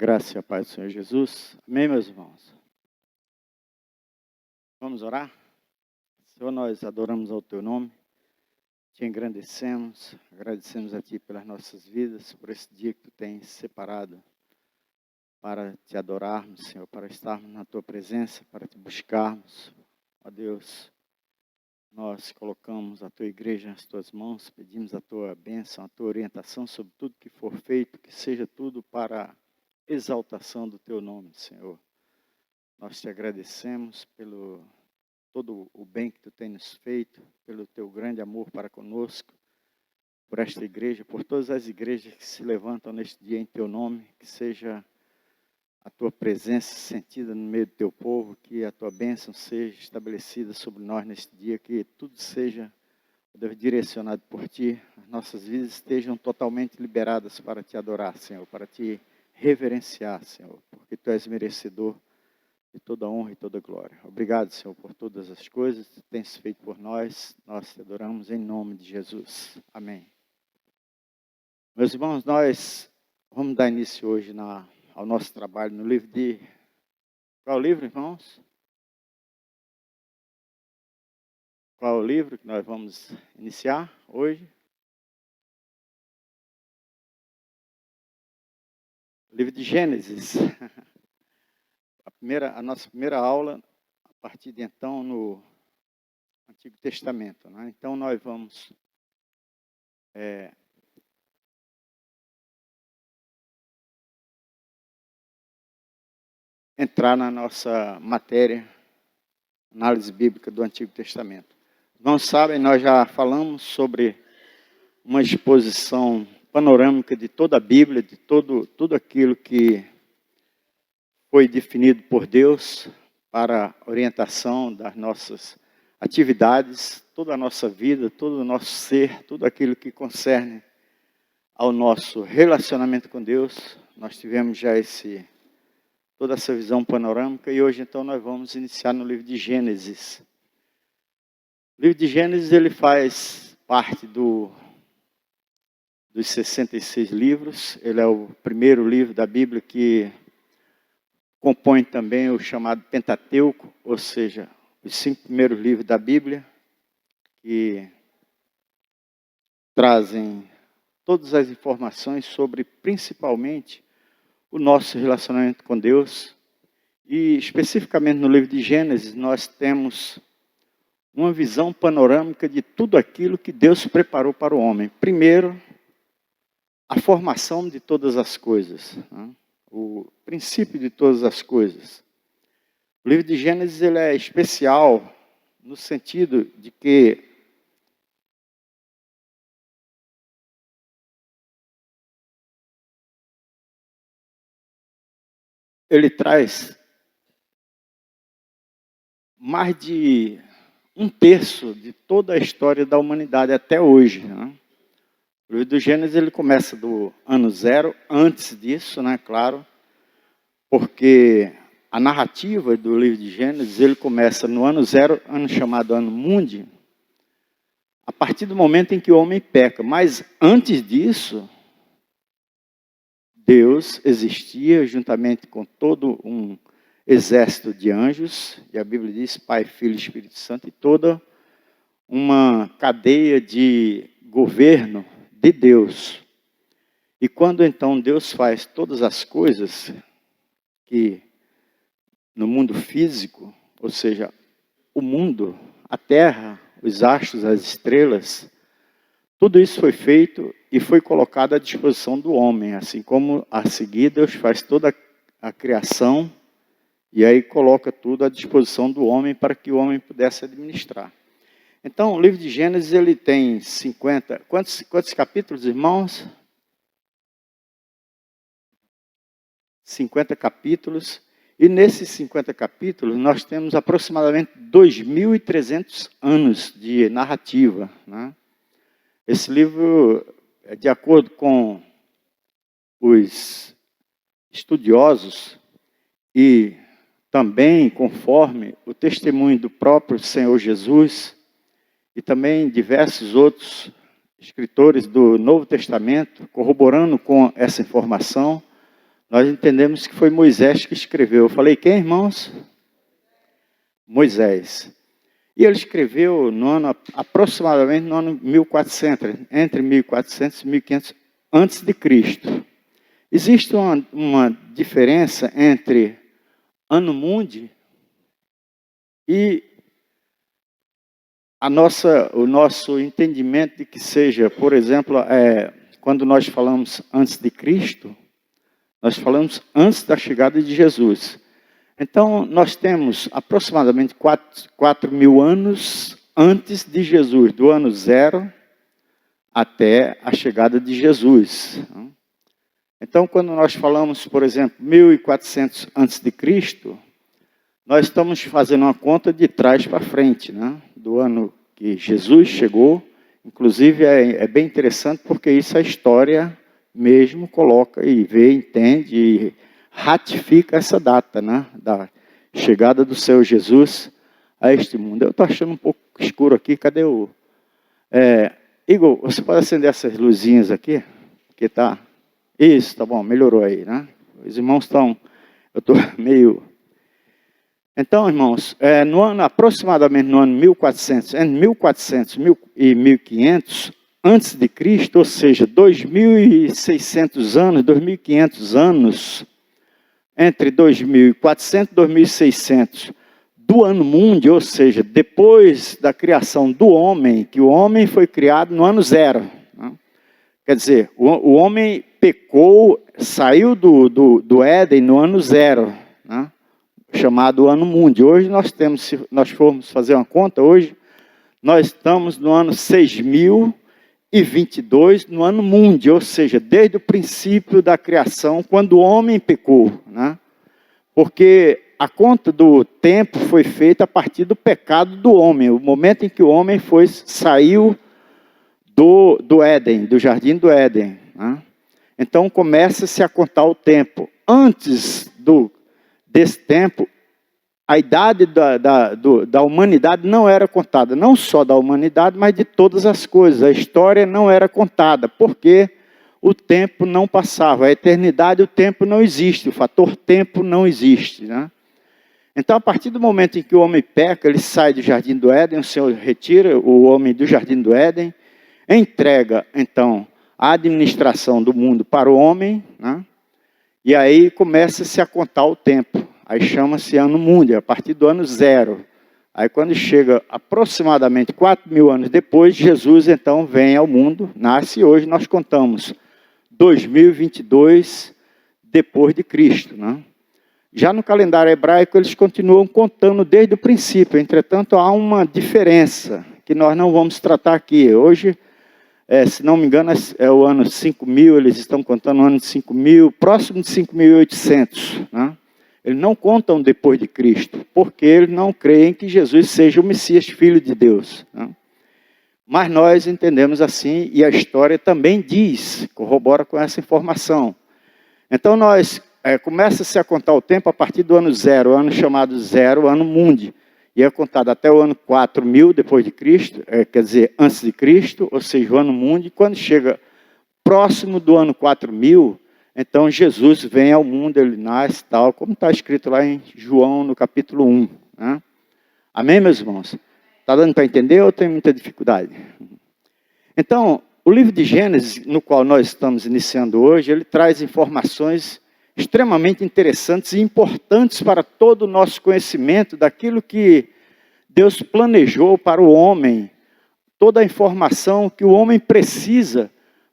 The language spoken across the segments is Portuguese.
graça e a paz do Senhor Jesus. Amém, meus irmãos? Vamos orar? Senhor, nós adoramos ao Teu nome, Te engrandecemos, agradecemos a Ti pelas nossas vidas, por esse dia que Tu tens separado para Te adorarmos, Senhor, para estarmos na Tua presença, para Te buscarmos. Ó Deus, nós colocamos a Tua igreja nas Tuas mãos, pedimos a Tua bênção, a Tua orientação sobre tudo que for feito, que seja tudo para exaltação do Teu nome, Senhor. Nós Te agradecemos pelo todo o bem que Tu tens nos feito, pelo Teu grande amor para conosco, por esta igreja, por todas as igrejas que se levantam neste dia em Teu nome, que seja a Tua presença sentida no meio do Teu povo, que a Tua bênção seja estabelecida sobre nós neste dia, que tudo seja Deus, direcionado por Ti, as nossas vidas estejam totalmente liberadas para Te adorar, Senhor, para Te reverenciar, Senhor, porque Tu és merecedor de toda honra e toda glória. Obrigado, Senhor, por todas as coisas que Tu tens feito por nós. Nós Te adoramos em nome de Jesus. Amém. Meus irmãos, nós vamos dar início hoje ao nosso trabalho no livro de... Qual é o livro, irmãos? Qual é o livro que nós vamos iniciar hoje? O livro de Gênesis. A nossa primeira aula, a partir de então, no Antigo Testamento. Né? Então, nós vamos entrar na nossa matéria, análise bíblica do Antigo Testamento. Não sabem, nós já falamos sobre uma exposição panorâmica de toda a Bíblia, de tudo aquilo que foi definido por Deus para orientação das nossas atividades, toda a nossa vida, todo o nosso ser, tudo aquilo que concerne ao nosso relacionamento com Deus. Nós tivemos já toda essa visão panorâmica e hoje então nós vamos iniciar no livro de Gênesis. O livro de Gênesis ele faz parte dos 66 livros, ele é o primeiro livro da Bíblia que compõe também o chamado Pentateuco, ou seja, os 5 primeiros livros da Bíblia, que trazem todas as informações sobre, principalmente, o nosso relacionamento com Deus. E, especificamente no livro de Gênesis, nós temos uma visão panorâmica de tudo aquilo que Deus preparou para o homem. Primeiro, a formação de todas as coisas, né? O princípio de todas as coisas. O livro de Gênesis ele é especial no sentido de que ele traz mais de 1/3 de toda a história da humanidade até hoje. Né? O livro do Gênesis ele começa do ano 0, antes disso, né, claro, porque a narrativa do livro de Gênesis ele começa no ano 0, ano chamado ano mundi, a partir do momento em que o homem peca. Mas antes disso, Deus existia juntamente com todo um exército de anjos, e a Bíblia diz Pai, Filho e Espírito Santo, e toda uma cadeia de governo de Deus. E quando então Deus faz todas as coisas que no mundo físico, ou seja, o mundo, a terra, os astros, as estrelas, tudo isso foi feito e foi colocado à disposição do homem, assim como a seguir Deus faz toda a criação e aí coloca tudo à disposição do homem para que o homem pudesse administrar. Então, o livro de Gênesis ele tem 50... Quantos capítulos, irmãos? 50 capítulos. E nesses 50 capítulos nós temos aproximadamente 2.300 anos de narrativa. Né? Esse livro, de acordo com os estudiosos e também conforme o testemunho do próprio Senhor Jesus, e também diversos outros escritores do Novo Testamento, corroborando com essa informação, nós entendemos que foi Moisés que escreveu. Eu falei, quem, irmãos? Moisés. E ele escreveu aproximadamente no ano 1400, entre 1400 e 1500 antes de Cristo. Existe uma diferença entre Ano Mundi e o nosso entendimento de que seja, por exemplo, quando nós falamos antes de Cristo, nós falamos antes da chegada de Jesus. Então, nós temos aproximadamente 4.000 anos antes de Jesus, do ano 0 até a chegada de Jesus. Então, quando nós falamos, por exemplo, 1400 antes de Cristo, nós estamos fazendo uma conta de trás para frente, né? Do ano que Jesus chegou. Inclusive, é bem interessante porque isso a história mesmo coloca e vê, entende e ratifica essa data, né? Da chegada do Senhor Jesus a este mundo. Eu estou achando um pouco escuro aqui, cadê o... Igor, você pode acender essas luzinhas aqui? Que tá... Isso, tá bom, melhorou aí, né? Os irmãos estão... Eu estou meio... Então, irmãos, aproximadamente no ano 1400, entre 1400 e 1500, antes de Cristo, ou seja, 2.600 anos, 2.500 anos, entre 2.400 e 2.600 do ano mundi, ou seja, depois da criação do homem, que o homem foi criado no ano 0. Né? Quer dizer, o homem pecou, saiu do Éden no ano 0, né? Chamado ano mundi. Hoje nós temos, se nós formos fazer uma conta, hoje nós estamos no ano 6.022, no ano mundi, ou seja, desde o princípio da criação, quando o homem pecou, né? Porque a conta do tempo foi feita a partir do pecado do homem, o momento em que o homem saiu do Éden, do jardim do Éden, né? Então começa-se a contar o tempo. Antes desse tempo, a idade da humanidade não era contada, não só da humanidade, mas de todas as coisas. A história não era contada, porque o tempo não passava. A eternidade, o tempo não existe, o fator tempo não existe, né? Então, a partir do momento em que o homem peca, ele sai do jardim do Éden, o Senhor retira o homem do jardim do Éden, entrega, então, a administração do mundo para o homem, né? E aí começa-se a contar o tempo. Aí chama-se ano mundi, a partir do ano 0. Aí quando chega aproximadamente 4.000 anos depois, Jesus então vem ao mundo, nasce e hoje nós contamos 2022 depois de Cristo, né? Já no calendário hebraico eles continuam contando desde o princípio, entretanto há uma diferença que nós não vamos tratar aqui. Hoje, se não me engano, é o ano 5.000, eles estão contando o ano de 5.000, próximo de 5.800, né? Eles não contam depois de Cristo, porque eles não creem que Jesus seja o Messias, Filho de Deus, né? Mas nós entendemos assim, e a história também diz, corrobora com essa informação. Então começa-se a contar o tempo a partir do ano 0, o ano chamado 0, o ano mundi. E é contado até o ano 4.000 depois de Cristo, quer dizer, antes de Cristo, ou seja, o ano mundi. Quando chega próximo do ano 4.000, então Jesus vem ao mundo, ele nasce, tal, como está escrito lá em João, no capítulo 1. Né? Amém, meus irmãos? Está dando para entender ou tem muita dificuldade? Então, o livro de Gênesis, no qual nós estamos iniciando hoje, ele traz informações extremamente interessantes e importantes para todo o nosso conhecimento daquilo que Deus planejou para o homem, toda a informação que o homem precisa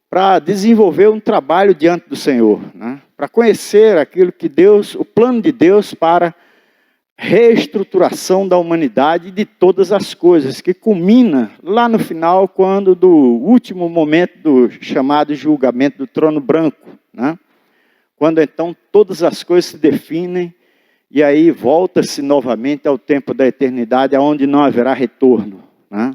para desenvolver um trabalho diante do Senhor, né? Para conhecer aquilo que o plano de Deus para reestruturação da humanidade e de todas as coisas, que culmina lá no final, quando do último momento do chamado julgamento do trono branco, né? Quando então todas as coisas se definem e aí volta-se novamente ao tempo da eternidade, aonde não haverá retorno, né?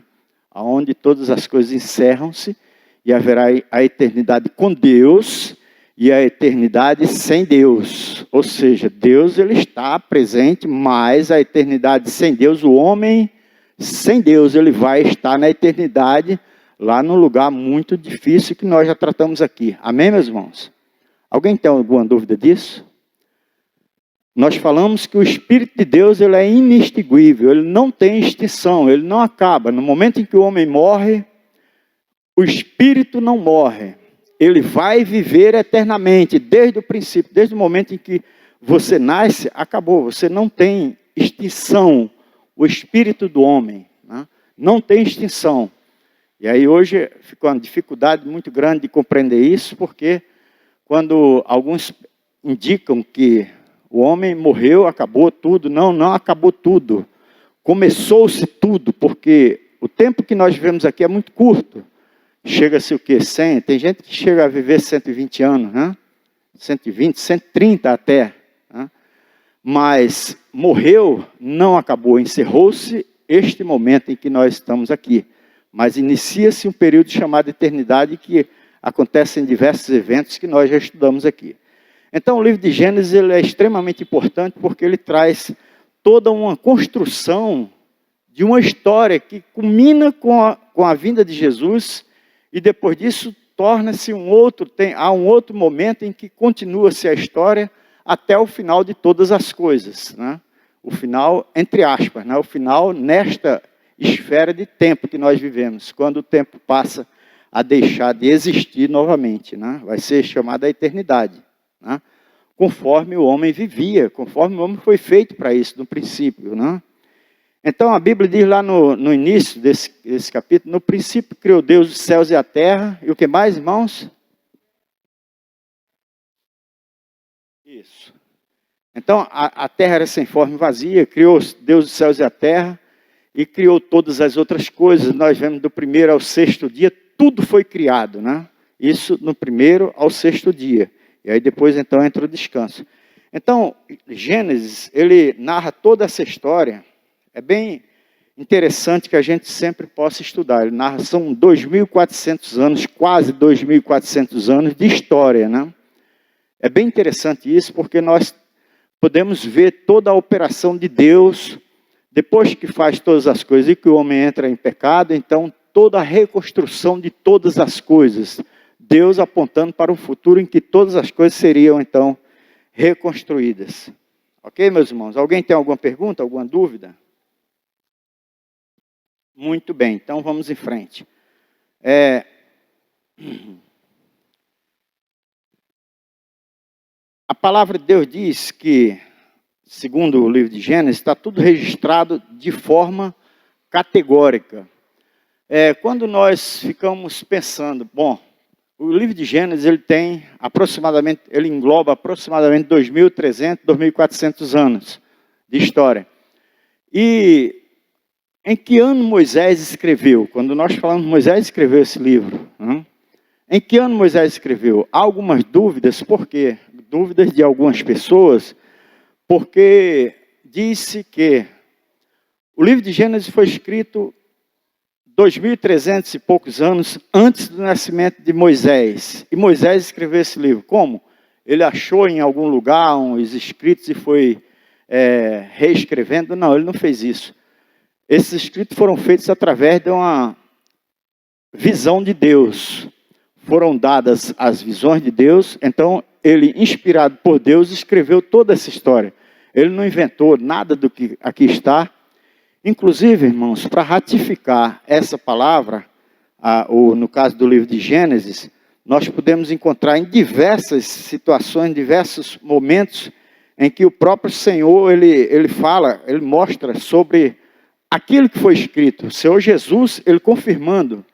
Aonde todas as coisas encerram-se e haverá a eternidade com Deus e a eternidade sem Deus. Ou seja, Deus ele está presente, mas a eternidade sem Deus, o homem sem Deus, ele vai estar na eternidade, lá num lugar muito difícil que nós já tratamos aqui. Amém, meus irmãos? Alguém tem alguma dúvida disso? Nós falamos que o Espírito de Deus ele é inextinguível, ele não tem extinção, ele não acaba. No momento em que o homem morre, o Espírito não morre. Ele vai viver eternamente, desde o princípio, desde o momento em que você nasce, acabou. Você não tem extinção, o Espírito do homem, né? Não tem extinção. E aí hoje ficou uma dificuldade muito grande de compreender isso, porque quando alguns indicam que o homem morreu, acabou tudo. Não, não acabou tudo. Começou-se tudo, porque o tempo que nós vivemos aqui é muito curto. Chega-se o quê? 100? Tem gente que chega a viver 120 anos, né? 120, 130 até. Né? Mas morreu, não acabou. Encerrou-se este momento em que nós estamos aqui. Mas inicia-se um período chamado eternidade que acontecem diversos eventos que nós já estudamos aqui. Então, o livro de Gênesis ele é extremamente importante porque ele traz toda uma construção de uma história que culmina com a vinda de Jesus e depois disso torna-se há um outro momento em que continua-se a história até o final de todas as coisas, né? O final, entre aspas, né? O final nesta esfera de tempo que nós vivemos, quando o tempo passa a deixar de existir novamente, né? Vai ser chamada a eternidade, né? Conforme o homem vivia, conforme o homem foi feito para isso no princípio, né? Então a Bíblia diz lá no início desse capítulo, no princípio criou Deus os céus e a terra, e o que mais, irmãos? Isso. Então a terra era sem forma e vazia, criou Deus os céus e a terra, e criou todas as outras coisas. Nós vemos do primeiro ao sexto dia, tudo foi criado, né? Isso no primeiro ao sexto dia. E aí depois então entra o descanso. Então, Gênesis, ele narra toda essa história. É bem interessante que a gente sempre possa estudar. Ele narra, são 2.400 anos, quase 2.400 anos de história, né? É bem interessante isso, porque nós podemos ver toda a operação de Deus, depois que faz todas as coisas e que o homem entra em pecado, então toda a reconstrução de todas as coisas, Deus apontando para um futuro em que todas as coisas seriam então reconstruídas. Ok, meus irmãos? Alguém tem alguma pergunta, alguma dúvida? Muito bem, então vamos em frente. A palavra de Deus diz que, segundo o livro de Gênesis, está tudo registrado de forma categórica. Quando nós ficamos pensando, bom, o livro de Gênesis ele engloba aproximadamente 2.300, 2.400 anos de história. E em que ano Moisés escreveu? Quando nós falamos Moisés escreveu esse livro, né? Em que ano Moisés escreveu? Há algumas dúvidas, por quê? Dúvidas de algumas pessoas, porque disse que o livro de Gênesis foi escrito 2.300 e poucos anos antes do nascimento de Moisés. E Moisés escreveu esse livro. Como? Ele achou em algum lugar os escritos e foi reescrevendo? Não, ele não fez isso. Esses escritos foram feitos através de uma visão de Deus. Foram dadas as visões de Deus, então ele, inspirado por Deus, escreveu toda essa história. Ele não inventou nada do que aqui está. Inclusive, irmãos, para ratificar essa palavra, no caso do livro de Gênesis, nós podemos encontrar em diversas situações, em diversos momentos, em que o próprio Senhor, ele mostra sobre aquilo que foi escrito. O Senhor Jesus, ele confirmando,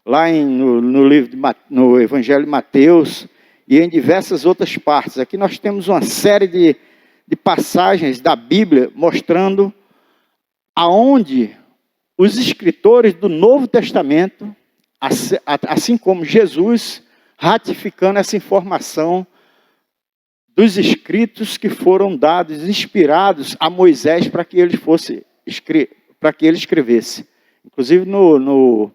lá no Evangelho de Mateus, e em diversas outras partes. Aqui nós temos uma série de passagens da Bíblia mostrando aonde os escritores do Novo Testamento, assim como Jesus, ratificando essa informação dos escritos que foram dados, inspirados a Moisés para que ele escrevesse. Inclusive no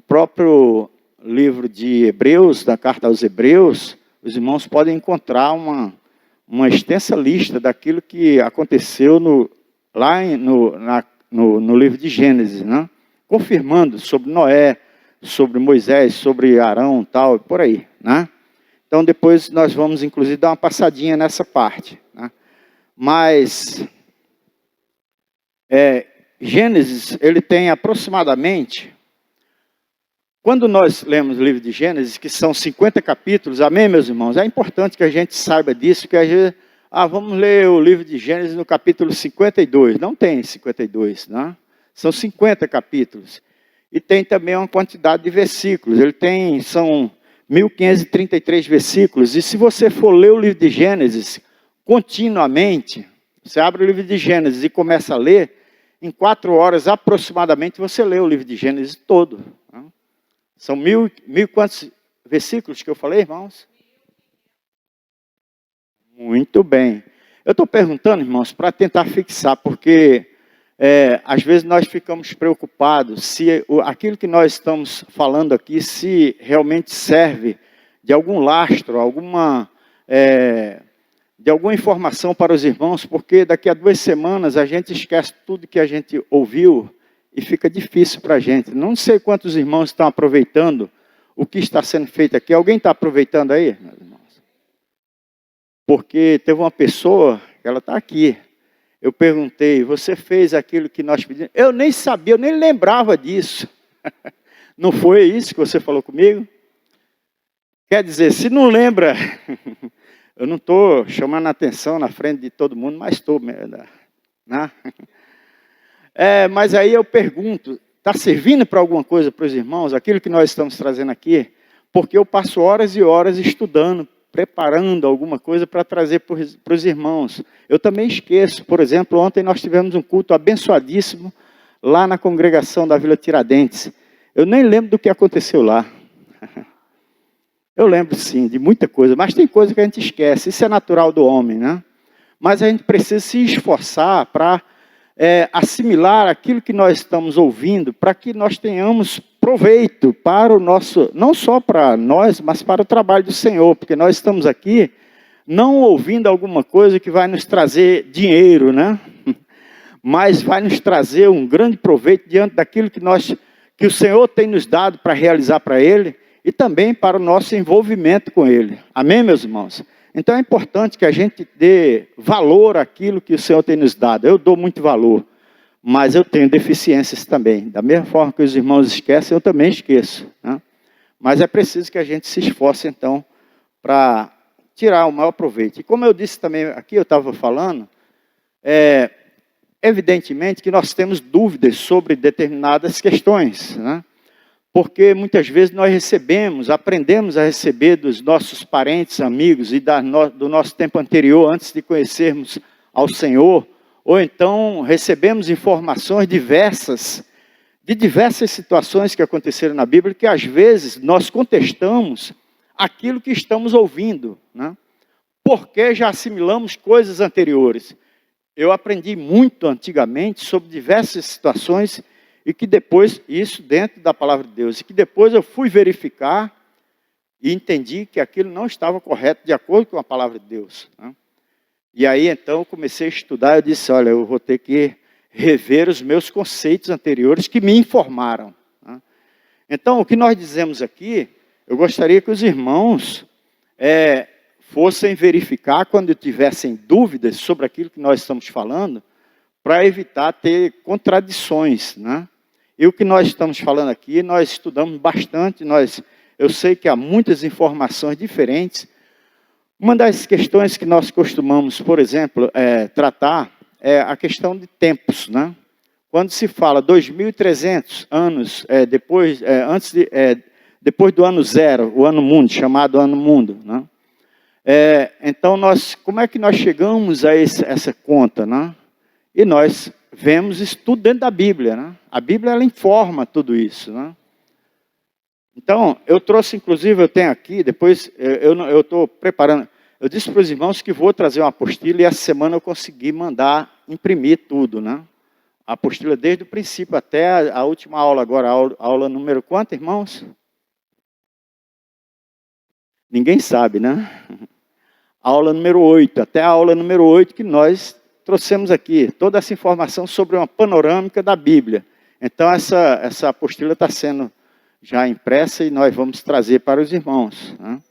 próprio livro de Hebreus, da carta aos Hebreus, os irmãos podem encontrar uma extensa lista daquilo que aconteceu no livro de Gênesis, né? Confirmando sobre Noé, sobre Moisés, sobre Arão, tal, por aí, né? Então, depois nós vamos, inclusive, dar uma passadinha nessa parte, né? Mas, Gênesis, ele tem aproximadamente, quando nós lemos o livro de Gênesis, que são 50 capítulos, amém, meus irmãos? É importante que a gente saiba disso, porque às vezes, vamos ler o livro de Gênesis no capítulo 52. Não tem 52, né? São 50 capítulos. E tem também uma quantidade de versículos. São 1533 versículos. E se você for ler o livro de Gênesis continuamente, você abre o livro de Gênesis e começa a ler, em 4 horas aproximadamente você lê o livro de Gênesis todo, né? São mil quantos versículos que eu falei, irmãos? Muito bem. Eu estou perguntando, irmãos, para tentar fixar, porque às vezes nós ficamos preocupados se aquilo que nós estamos falando aqui, se realmente serve de algum lastro, de alguma informação para os irmãos, porque daqui a 2 semanas a gente esquece tudo que a gente ouviu e fica difícil para a gente. Não sei quantos irmãos estão aproveitando o que está sendo feito aqui. Alguém está aproveitando aí, meus irmãos? Porque teve uma pessoa, ela está aqui. Eu perguntei, você fez aquilo que nós pedimos? Eu nem sabia, eu nem lembrava disso. Não foi isso que você falou comigo? Quer dizer, se não lembra, eu não estou chamando a atenção na frente de todo mundo, mas estou, né? Mas aí eu pergunto, está servindo para alguma coisa para os irmãos, aquilo que nós estamos trazendo aqui? Porque eu passo horas e horas estudando, preparando alguma coisa para trazer para os irmãos. Eu também esqueço, por exemplo, ontem nós tivemos um culto abençoadíssimo lá na congregação da Vila Tiradentes. Eu nem lembro do que aconteceu lá. Eu lembro sim, de muita coisa, mas tem coisa que a gente esquece, isso é natural do homem, né? Mas a gente precisa se esforçar para assimilar aquilo que nós estamos ouvindo, para que nós tenhamos proveito para o nosso, não só para nós, mas para o trabalho do Senhor, porque nós estamos aqui não ouvindo alguma coisa que vai nos trazer dinheiro, né? Mas vai nos trazer um grande proveito diante daquilo que o Senhor tem nos dado para realizar para Ele e também para o nosso envolvimento com Ele. Amém, meus irmãos? Então é importante que a gente dê valor àquilo que o Senhor tem nos dado. Eu dou muito valor, mas eu tenho deficiências também. Da mesma forma que os irmãos esquecem, eu também esqueço, né? Mas é preciso que a gente se esforce, então, para tirar o maior proveito. E como eu disse também aqui, eu estava falando, evidentemente que nós temos dúvidas sobre determinadas questões, né? Porque muitas vezes nós aprendemos a receber dos nossos parentes, amigos e do nosso tempo anterior, antes de conhecermos ao Senhor, ou então recebemos informações diversas, de diversas situações que aconteceram na Bíblia, que às vezes nós contestamos aquilo que estamos ouvindo, né? Porque já assimilamos coisas anteriores. Eu aprendi muito antigamente sobre diversas situações e que depois, isso dentro da palavra de Deus, e que depois eu fui verificar e entendi que aquilo não estava correto de acordo com a palavra de Deus, né? E aí então eu comecei a estudar, eu disse, olha, eu vou ter que rever os meus conceitos anteriores que me informaram, né? Então o que nós dizemos aqui, eu gostaria que os irmãos fossem verificar quando tivessem dúvidas sobre aquilo que nós estamos falando, para evitar ter contradições, né? E o que nós estamos falando aqui, nós estudamos bastante, eu sei que há muitas informações diferentes. Uma das questões que nós costumamos, por exemplo, tratar é a questão de tempos, né? Quando se fala 2.300 anos depois do ano zero, o ano mundo, chamado ano mundo, né? Então, como é que nós chegamos a essa conta, né? E nós vemos isso tudo dentro da Bíblia, né? A Bíblia, ela informa tudo isso, né? Então, eu trouxe, inclusive, eu tenho aqui, depois eu estou preparando, eu disse para os irmãos que vou trazer uma apostila e essa semana eu consegui mandar imprimir tudo, né? A apostila desde o princípio até a última aula agora, a aula número quanto, irmãos? Ninguém sabe, né? A aula número 8, até a aula número 8 que nós trouxemos aqui toda essa informação sobre uma panorâmica da Bíblia. Então, essa apostila está sendo já impressa e nós vamos trazer para os irmãos, né?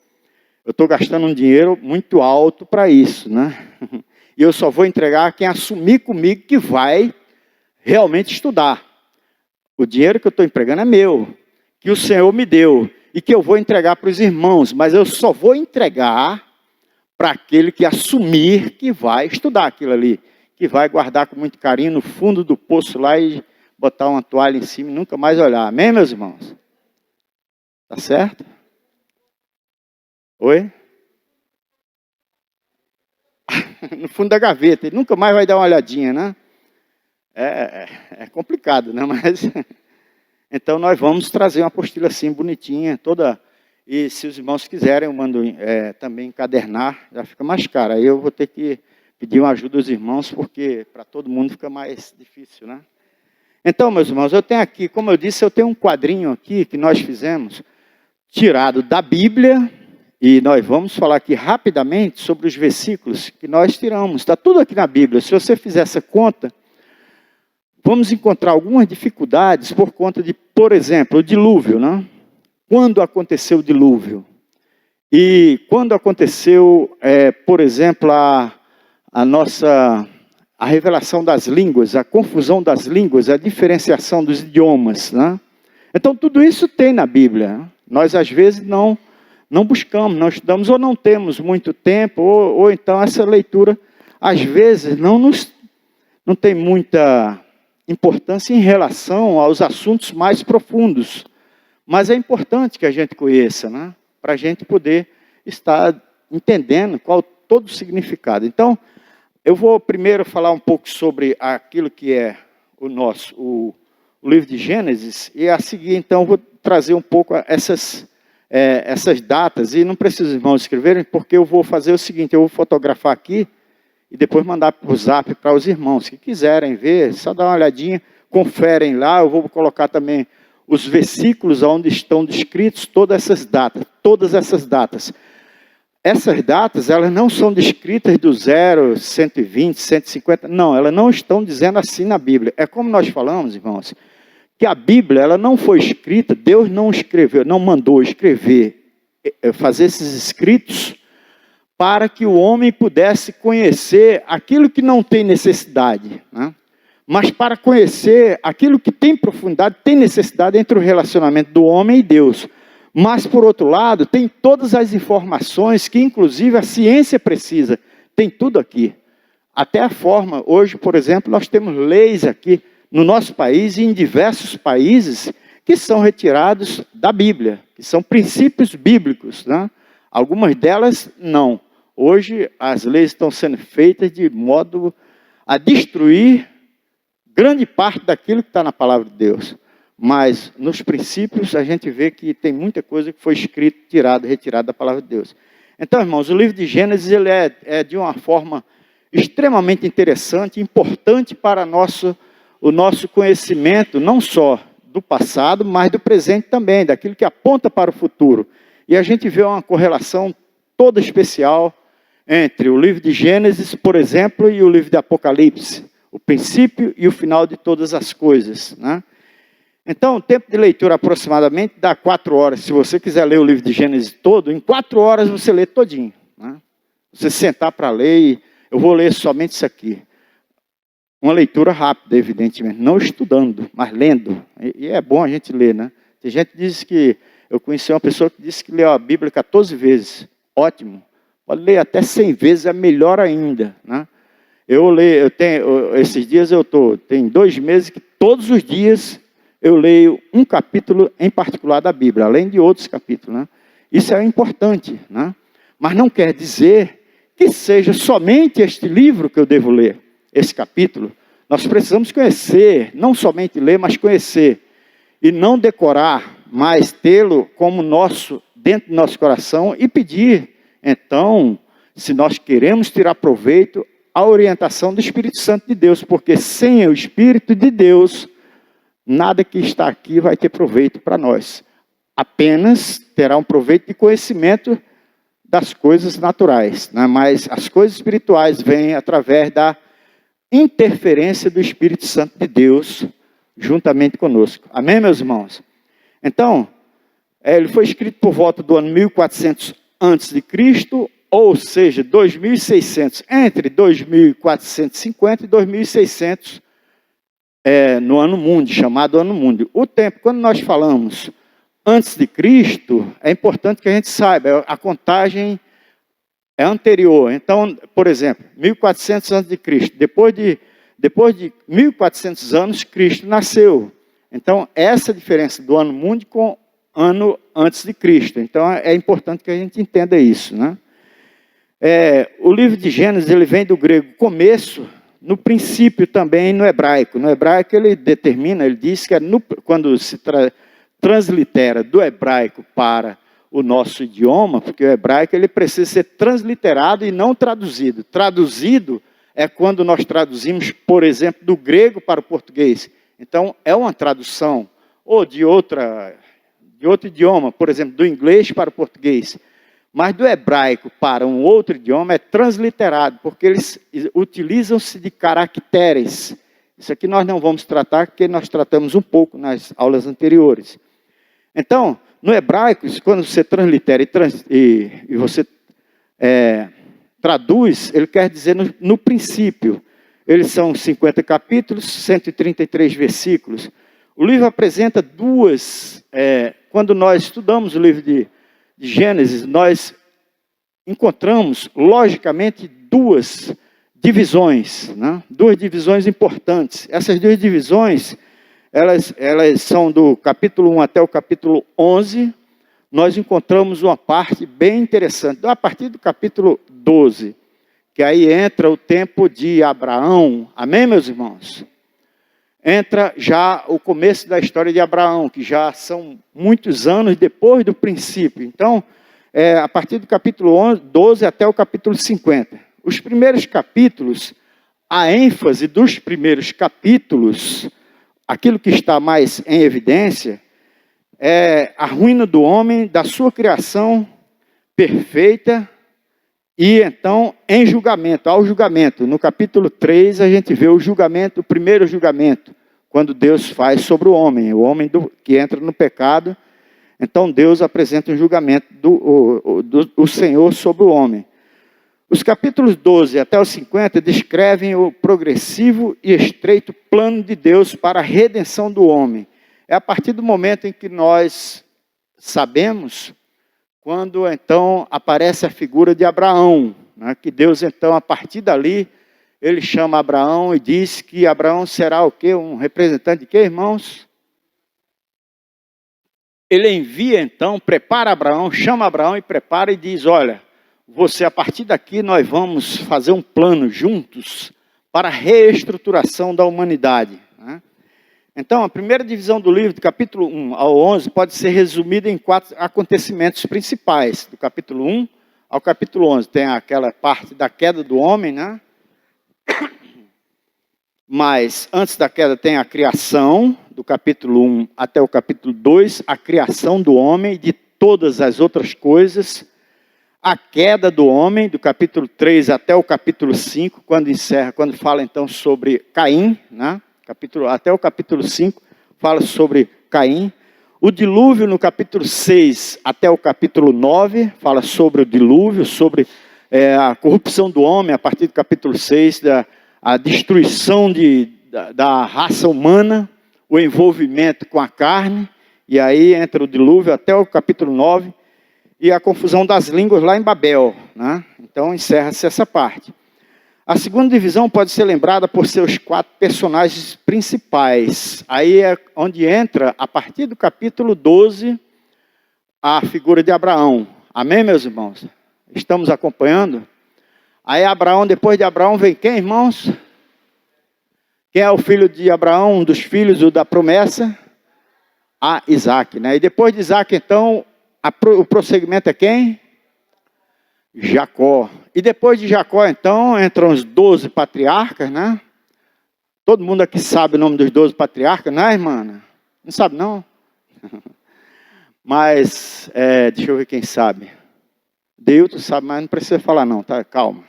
eu estou gastando um dinheiro muito alto para isso, né? E eu só vou entregar a quem assumir comigo que vai realmente estudar. O dinheiro que eu estou empregando é meu, que o Senhor me deu, e que eu vou entregar para os irmãos, mas eu só vou entregar para aquele que assumir que vai estudar aquilo ali, que vai guardar com muito carinho no fundo do poço lá e botar uma toalha em cima e nunca mais olhar. Amém, meus irmãos? Tá certo? Oi? No fundo da gaveta, ele nunca mais vai dar uma olhadinha, né? É complicado, né? Mas então nós vamos trazer uma apostila assim, bonitinha, toda. E se os irmãos quiserem, eu mando também encadernar, já fica mais caro. Aí eu vou ter que pedir uma ajuda dos irmãos, porque para todo mundo fica mais difícil, né? Então, meus irmãos, eu tenho aqui, como eu disse, eu tenho um quadrinho aqui que nós fizemos, tirado da Bíblia. E nós vamos falar aqui rapidamente sobre os versículos que nós tiramos. Está tudo aqui na Bíblia. Se você fizer essa conta, vamos encontrar algumas dificuldades por conta de, por exemplo, o dilúvio, né? Quando aconteceu o dilúvio? E quando aconteceu, por exemplo, a revelação das línguas, a confusão das línguas, a diferenciação dos idiomas, né? Então, tudo isso tem na Bíblia. Né? Nós, às vezes, não buscamos, não estudamos, ou não temos muito tempo, ou então essa leitura, às vezes, não tem muita importância em relação aos assuntos mais profundos. Mas é importante que a gente conheça, né? Para a gente poder estar entendendo qual todo o significado. Então, eu vou primeiro falar um pouco sobre aquilo que é o livro de Gênesis, e a seguir, então, vou trazer um pouco essas datas, e não precisa os irmãos escreverem, porque eu vou fazer o seguinte, eu vou fotografar aqui, e depois mandar para o zap para os irmãos, que quiserem ver, só dá uma olhadinha, conferem lá, eu vou colocar também os versículos onde estão descritos todas essas datas. Essas datas, elas não são descritas do 0, 120, 150, não, elas não estão dizendo assim na Bíblia. É como nós falamos, irmãos, que a Bíblia, ela não foi escrita, Deus não escreveu, não mandou escrever, fazer esses escritos, para que o homem pudesse conhecer aquilo que não tem necessidade, né? Mas para conhecer aquilo que tem profundidade, tem necessidade entre o relacionamento do homem e Deus. Mas, por outro lado, tem todas as informações que, inclusive, a ciência precisa. Tem tudo aqui. Até a forma, hoje, por exemplo, nós temos leis aqui no nosso país e em diversos países que são retirados da Bíblia, que são princípios bíblicos, né? Algumas delas, não. Hoje, as leis estão sendo feitas de modo a destruir grande parte daquilo que está na palavra de Deus. Mas, nos princípios, a gente vê que tem muita coisa que foi escrita, retirada da palavra de Deus. Então, irmãos, o livro de Gênesis ele é de uma forma extremamente interessante, importante para o nosso conhecimento, não só do passado, mas do presente também, daquilo que aponta para o futuro. E a gente vê uma correlação toda especial entre o livro de Gênesis, por exemplo, e o livro de Apocalipse. O princípio e o final de todas as coisas, né? Então, o tempo de leitura aproximadamente dá 4 horas. Se você quiser ler o livro de Gênesis todo, em 4 horas você lê todinho, né? Você sentar para ler, eu vou ler somente isso aqui. Uma leitura rápida, evidentemente, não estudando, mas lendo. E é bom a gente ler, né? Tem gente que diz que, eu conheci uma pessoa que disse que leu a Bíblia 14 vezes. Ótimo. Pode ler até 100 vezes, é melhor ainda, né? Esses dias tem 2 meses que todos os dias eu leio um capítulo em particular da Bíblia, além de outros capítulos, né? Isso é importante, né? Mas não quer dizer que seja somente este livro que eu devo ler, esse capítulo. Nós precisamos conhecer, não somente ler, mas conhecer. E não decorar, mas tê-lo como dentro do nosso coração e pedir, então, se nós queremos tirar proveito, a orientação do Espírito Santo de Deus, porque sem o Espírito de Deus, nada que está aqui vai ter proveito para nós. Apenas terá um proveito de conhecimento das coisas naturais, né? Mas as coisas espirituais vêm através da interferência do Espírito Santo de Deus, juntamente conosco. Amém, meus irmãos? Então, ele foi escrito por volta do ano 1400 antes de Cristo, ou seja, 2600, entre 2450 e 2600 no ano mundo, chamado ano mundo. O tempo, quando nós falamos antes de Cristo, é importante que a gente saiba, a contagem é anterior. Então, por exemplo, 1400 antes de Cristo, depois de 1400 anos, Cristo nasceu. Então, essa diferença do ano mundo com ano antes de Cristo. Então, é importante que a gente entenda isso, né? O livro de Gênesis, ele vem do grego começo, no princípio também no hebraico. No hebraico, ele determina, ele diz que quando se translitera do hebraico para o nosso idioma, porque o hebraico ele precisa ser transliterado e não traduzido. Traduzido é quando nós traduzimos, por exemplo, do grego para o português. Então, é uma tradução, ou de outro idioma, por exemplo, do inglês para o português. Mas do hebraico para um outro idioma é transliterado, porque eles utilizam-se de caracteres. Isso aqui nós não vamos tratar, porque nós tratamos um pouco nas aulas anteriores. Então, no hebraico, quando você translitera e você traduz, ele quer dizer no princípio. Eles são 50 capítulos, 133 versículos. O livro apresenta quando nós estudamos o livro de Gênesis, nós encontramos, logicamente, duas divisões, né? Duas divisões importantes. Essas duas divisões, elas são do capítulo 1 até o capítulo 11. Nós encontramos uma parte bem interessante. A partir do capítulo 12, que aí entra o tempo de Abraão. Amém, meus irmãos? Entra já o começo da história de Abraão, que já são muitos anos depois do princípio. Então, a partir do capítulo 12 até o capítulo 50. Os primeiros capítulos, a ênfase dos primeiros capítulos, aquilo que está mais em evidência, é a ruína do homem, da sua criação perfeita, e então em julgamento, ao julgamento. No capítulo 3 a gente vê o julgamento, o primeiro julgamento, quando Deus faz sobre o homem que entra no pecado. Então Deus apresenta um julgamento do Senhor sobre o homem. Os capítulos 12 até os 50 descrevem o progressivo e estreito plano de Deus para a redenção do homem. É a partir do momento em que nós sabemos, quando então aparece a figura de Abraão, né, que Deus então, a partir dali, ele chama Abraão e diz que Abraão será o quê? Um representante de quê, irmãos? Ele envia então, prepara Abraão, chama Abraão e prepara e diz, olha, você, a partir daqui, nós vamos fazer um plano juntos para a reestruturação da humanidade. Né? Então, a primeira divisão do livro, do capítulo 1 ao 11, pode ser resumida em 4 acontecimentos principais. Do capítulo 1 ao capítulo 11, tem aquela parte da queda do homem, né? Mas, antes da queda, tem a criação, do capítulo 1 até o capítulo 2, a criação do homem e de todas as outras coisas. A queda do homem, do capítulo 3 até o capítulo 5, quando fala então sobre Caim, né? Até o capítulo 5, fala sobre Caim. O dilúvio, no capítulo 6 até o capítulo 9, fala sobre o dilúvio, sobre a corrupção do homem, a partir do capítulo 6, a destruição da raça humana, o envolvimento com a carne, e aí entra o dilúvio até o capítulo 9, e a confusão das línguas lá em Babel. Né? Então, encerra-se essa parte. A segunda divisão pode ser lembrada por seus 4 personagens principais. Aí é onde entra, a partir do capítulo 12, a figura de Abraão. Amém, meus irmãos? Estamos acompanhando? Aí Abraão, depois de Abraão, vem quem, irmãos? Quem é o filho de Abraão, um dos filhos da promessa? Isaac, né? E depois de Isaac, então, o prosseguimento é quem? Jacó. E depois de Jacó, então, entram os 12 patriarcas, né? Todo mundo aqui sabe o nome dos 12 patriarcas, né, irmã? Não sabe, não? Mas, deixa eu ver quem sabe. Deilton sabe, mas não precisa falar não, tá? Calma.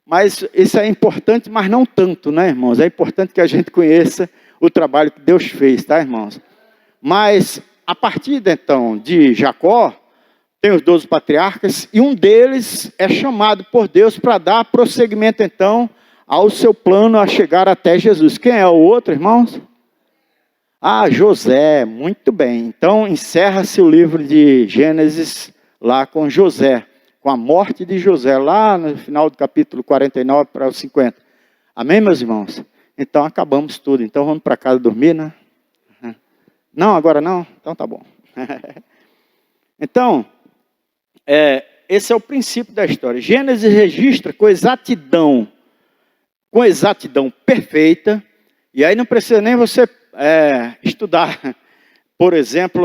Mas isso é importante, mas não tanto, né, irmãos? É importante que a gente conheça o trabalho que Deus fez, tá, irmãos? Mas, a partir, então, de Jacó, tem os 12 patriarcas, e um deles é chamado por Deus para dar prosseguimento, então, ao seu plano a chegar até Jesus. Quem é o outro, irmãos? Ah, José, muito bem. Então, encerra-se o livro de Gênesis lá com José, com a morte de José, lá no final do capítulo 49 para o 50. Amém, meus irmãos? Então, acabamos tudo. Então, vamos para casa dormir, né? Não, agora não? Então, tá bom. Então, esse é o princípio da história. Gênesis registra com exatidão perfeita, e aí não precisa nem você estudar, por exemplo,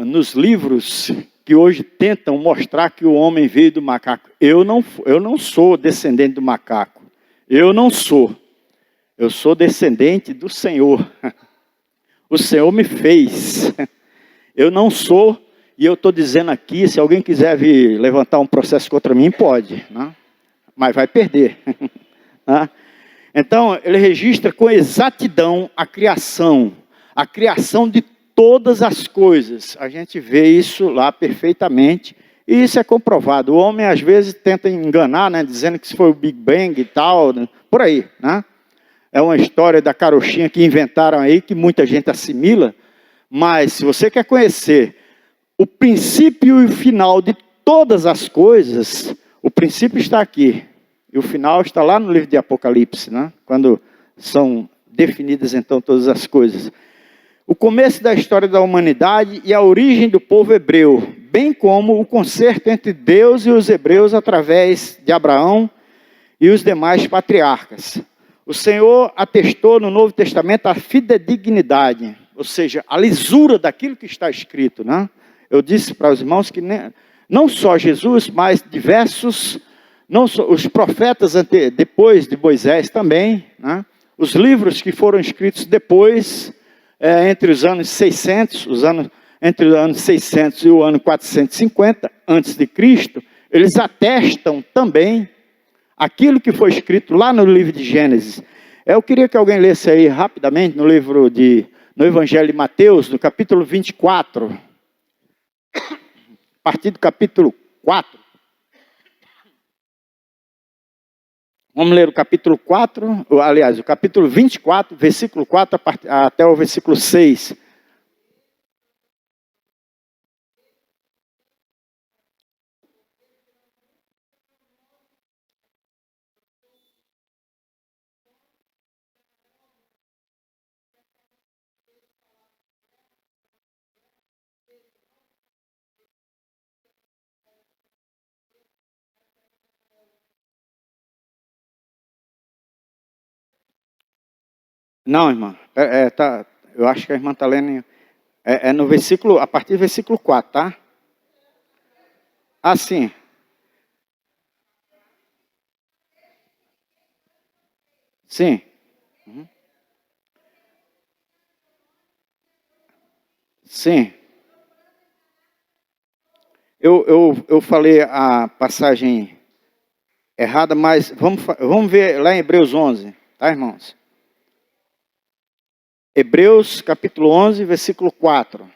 nos livros que hoje tentam mostrar que o homem veio do macaco. Eu não sou descendente do macaco. Eu sou descendente do Senhor. O Senhor me fez. Eu não sou, e eu estou dizendo aqui, se alguém quiser vir levantar um processo contra mim, pode, né? Mas vai perder. Né? Então, ele registra com exatidão a criação de todas as coisas. A gente vê isso lá perfeitamente, e isso é comprovado. O homem, às vezes, tenta enganar, né, dizendo que isso foi o Big Bang e tal, né, por aí, né? É uma história da carochinha que inventaram aí, que muita gente assimila, mas se você quer conhecer o princípio e o final de todas as coisas, o princípio está aqui, e o final está lá no livro de Apocalipse, né? Quando são definidas então todas as coisas. O começo da história da humanidade e a origem do povo hebreu, bem como o concerto entre Deus e os hebreus através de Abraão e os demais patriarcas. O Senhor atestou no Novo Testamento a fidedignidade, ou seja, a lisura daquilo que está escrito, né? Eu disse para os irmãos que não só Jesus, mas diversos, não só, os profetas depois de Moisés também, né? Os livros que foram escritos depois, entre os anos 600, entre os anos 600 e o ano 450 antes de Cristo, eles atestam também aquilo que foi escrito lá no livro de Gênesis. Eu queria que alguém lesse aí rapidamente no Evangelho de Mateus, no capítulo 24, a partir do capítulo 4. Vamos ler o capítulo 4, aliás, o capítulo 24, versículo 4 até o versículo 6. Não, irmã, eu acho que a irmã está lendo, no versículo, a partir do versículo 4, tá? Ah, sim. Sim. Uhum. Sim. Eu falei a passagem errada, mas vamos ver lá em Hebreus 11, tá, irmãos? Hebreus capítulo 11, versículo 4.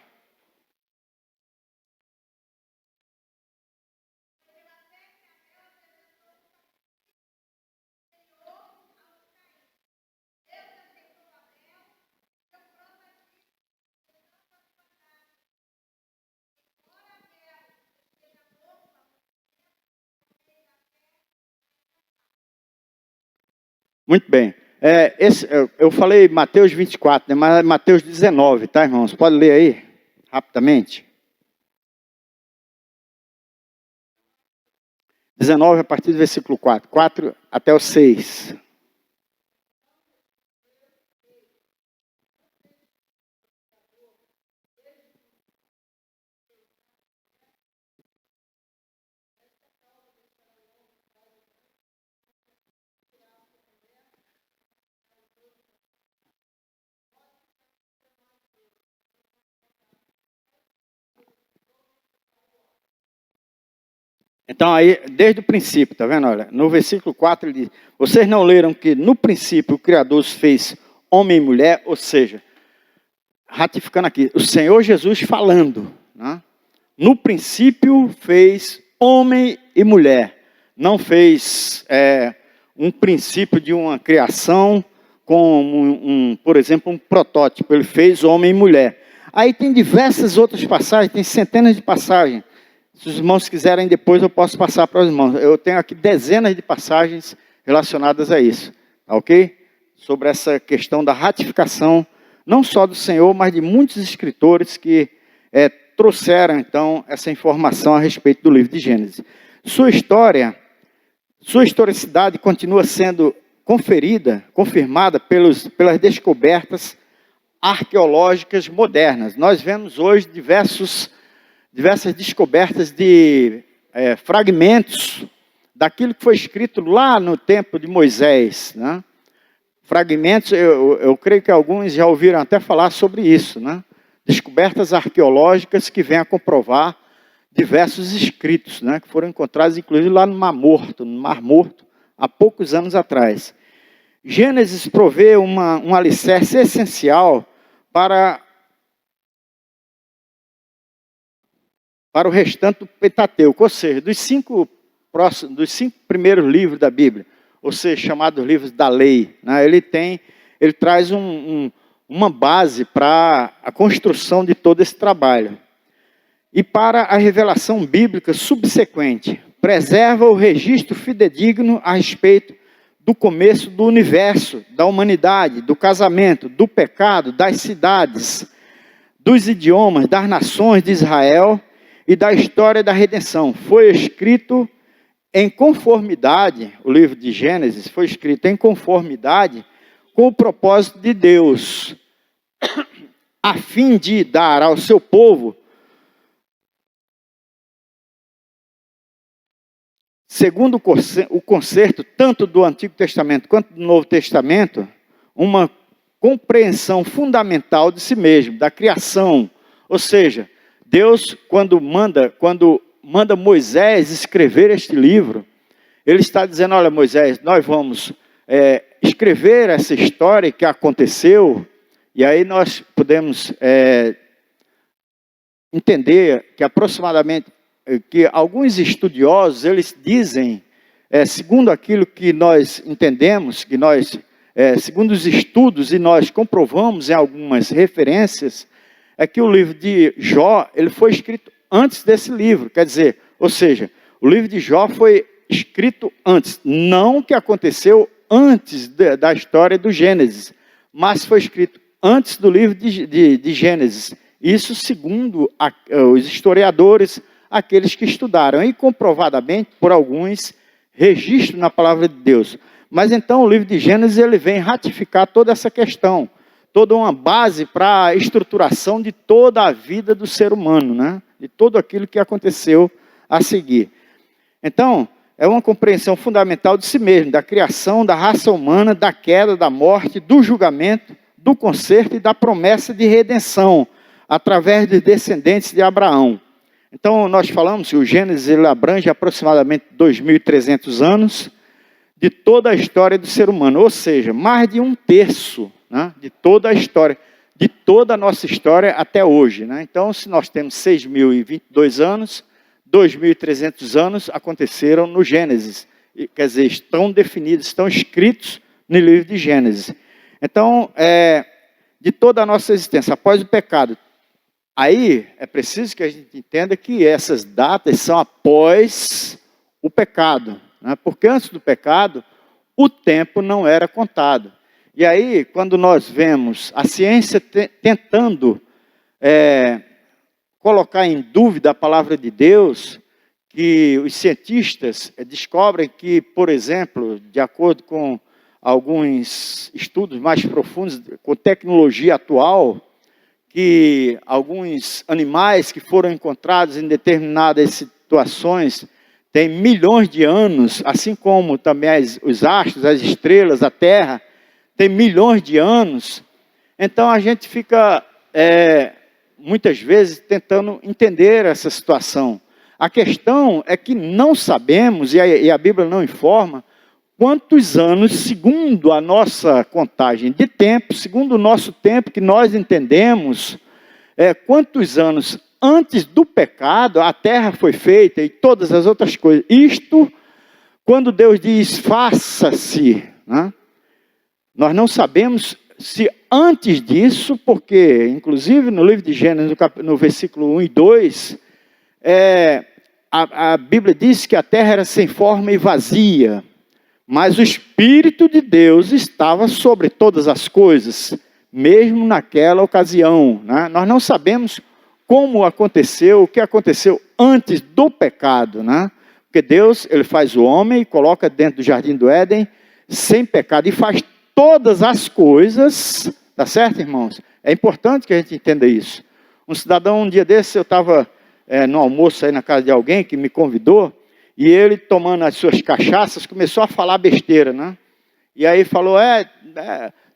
Muito bem. Eu falei Mateus 24, né, mas é Mateus 19, tá, irmãos? Pode ler aí, rapidamente. 19 a partir do versículo 4. 4 até o 6. Então aí, desde o princípio, tá vendo? Olha, no versículo 4 ele diz, vocês não leram que no princípio o Criador os fez homem e mulher, ou seja, ratificando aqui, o Senhor Jesus falando, né? No princípio fez homem e mulher. Não fez um princípio de uma criação com, por exemplo, um protótipo. Ele fez homem e mulher. Aí tem diversas outras passagens, tem centenas de passagens. Se os irmãos quiserem depois, eu posso passar para os irmãos. Eu tenho aqui dezenas de passagens relacionadas a isso. Tá ok? Sobre essa questão da ratificação, não só do Senhor, mas de muitos escritores que trouxeram, então, essa informação a respeito do livro de Gênesis. Sua historicidade continua sendo confirmada pelas descobertas arqueológicas modernas. Nós vemos hoje diversas descobertas de fragmentos daquilo que foi escrito lá no tempo de Moisés, né? Fragmentos, eu creio que alguns já ouviram até falar sobre isso, né? Descobertas arqueológicas que vêm a comprovar diversos escritos, né? Que foram encontrados, inclusive, lá no Mar Morto, há poucos anos atrás. Gênesis provê um alicerce essencial para o restante do Pentateuco, ou seja, dos cinco primeiros livros da Bíblia, ou seja, chamados livros da lei, né? Ele traz uma base para a construção de todo esse trabalho. E para a revelação bíblica subsequente, preserva o registro fidedigno a respeito do começo do universo, da humanidade, do casamento, do pecado, das cidades, dos idiomas, das nações de Israel e da história da redenção. Foi escrito em conformidade, o livro de Gênesis foi escrito em conformidade com o propósito de Deus, a fim de dar ao seu povo, segundo o concerto tanto do Antigo Testamento quanto do Novo Testamento, uma compreensão fundamental de si mesmo, da criação. Ou seja, Deus, quando manda Moisés escrever este livro, ele está dizendo: olha, Moisés, nós vamos escrever essa história que aconteceu, e aí nós podemos entender que aproximadamente, que alguns estudiosos, eles dizem, segundo aquilo que nós entendemos, segundo os estudos, e nós comprovamos em algumas referências, é que o livro de Jó, ele foi escrito antes desse livro, quer dizer, ou seja, o livro de Jó foi escrito antes, não que aconteceu antes da história do Gênesis, mas foi escrito antes do livro de Gênesis. Isso segundo os historiadores, aqueles que estudaram, e comprovadamente por alguns registros na palavra de Deus. Mas então o livro de Gênesis, ele vem ratificar toda essa questão, toda uma base para a estruturação de toda a vida do ser humano, né? De tudo aquilo que aconteceu a seguir. Então, é uma compreensão fundamental de si mesmo, da criação, da raça humana, da queda, da morte, do julgamento, do conserto e da promessa de redenção, através dos descendentes de Abraão. Então, nós falamos que o Gênesis ele abrange aproximadamente 2.300 anos de toda a história do ser humano, ou seja, mais de um terço, né, de toda a história, de toda a nossa história até hoje, né? Então, se nós temos 6.022 anos, 2.300 anos aconteceram no Gênesis. Quer dizer, estão definidos, estão escritos no livro de Gênesis. Então, de toda a nossa existência, após o pecado. Aí, é preciso que a gente entenda que essas datas são após o pecado, né? Porque antes do pecado, o tempo não era contado. E aí, quando nós vemos a ciência tentando colocar em dúvida a palavra de Deus, que os cientistas descobrem que, por exemplo, de acordo com alguns estudos mais profundos, com tecnologia atual, que alguns animais que foram encontrados em determinadas situações têm milhões de anos, assim como também os astros, as estrelas, a Terra, tem milhões de anos. Então a gente fica muitas vezes tentando entender essa situação. A questão é que não sabemos, e a Bíblia não informa, quantos anos, segundo a nossa contagem de tempo, segundo o nosso tempo que nós entendemos, quantos anos antes do pecado, a terra foi feita e todas as outras coisas. Isto, quando Deus diz, faça-se, né? Nós não sabemos se antes disso, porque, inclusive, no livro de Gênesis, no versículo 1 e 2, a Bíblia diz que a terra era sem forma e vazia, mas o Espírito de Deus estava sobre todas as coisas, mesmo naquela ocasião, né? Nós não sabemos como aconteceu, o que aconteceu antes do pecado, né? Porque Deus, Ele faz o homem e coloca dentro do jardim do Éden sem pecado e faz todas as coisas, tá certo, irmãos? É importante que a gente entenda isso. Um cidadão, um dia desse, eu estava no almoço aí na casa de alguém que me convidou, e ele, tomando as suas cachaças, começou a falar besteira, né? E aí falou,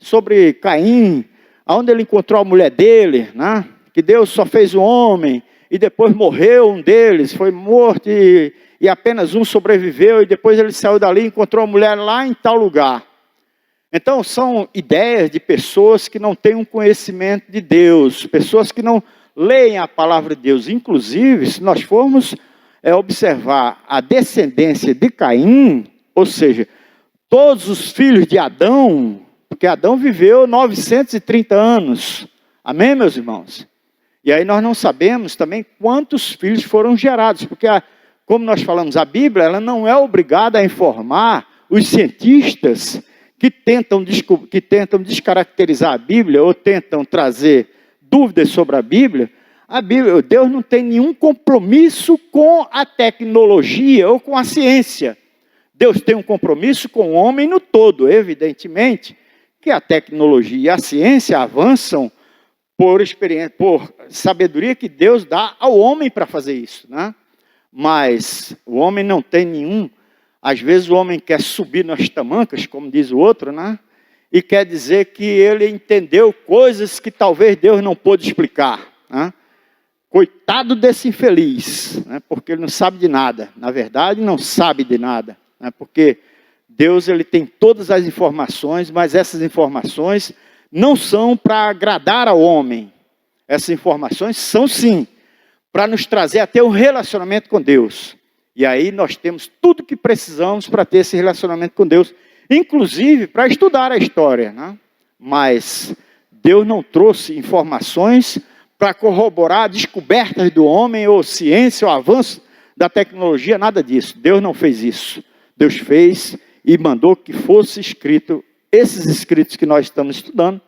sobre Caim, aonde ele encontrou a mulher dele, né? Que Deus só fez o homem, e depois morreu um deles, foi morto, e apenas um sobreviveu, e depois ele saiu dali e encontrou a mulher lá em tal lugar. Então, são ideias de pessoas que não têm um conhecimento de Deus, pessoas que não leem a palavra de Deus. Inclusive, se nós formos observar a descendência de Caim, ou seja, todos os filhos de Adão, porque Adão viveu 930 anos. Amém, meus irmãos? E aí nós não sabemos também quantos filhos foram gerados, porque, como nós falamos, a Bíblia ela não é obrigada a informar os cientistas que tentam descaracterizar a Bíblia ou tentam trazer dúvidas sobre a Bíblia. Deus não tem nenhum compromisso com a tecnologia ou com a ciência. Deus tem um compromisso com o homem no todo. Evidentemente que a tecnologia e a ciência avançam por experiência, por sabedoria que Deus dá ao homem para fazer isso, né? Mas o homem não tem nenhum. Às vezes o homem quer subir nas tamancas, como diz o outro, né? E quer dizer que ele entendeu coisas que talvez Deus não pôde explicar, né? Coitado desse infeliz, né? Porque ele não sabe de nada. Na verdade, não sabe de nada, né? Porque Deus ele tem todas as informações, mas essas informações não são para agradar ao homem. Essas informações são sim para nos trazer até um relacionamento com Deus. E aí nós temos tudo que precisamos para ter esse relacionamento com Deus, inclusive para estudar a história, né? Mas Deus não trouxe informações para corroborar descobertas do homem, ou ciência, ou avanço da tecnologia, nada disso. Deus não fez isso. Deus fez e mandou que fosse escrito esses escritos que nós estamos estudando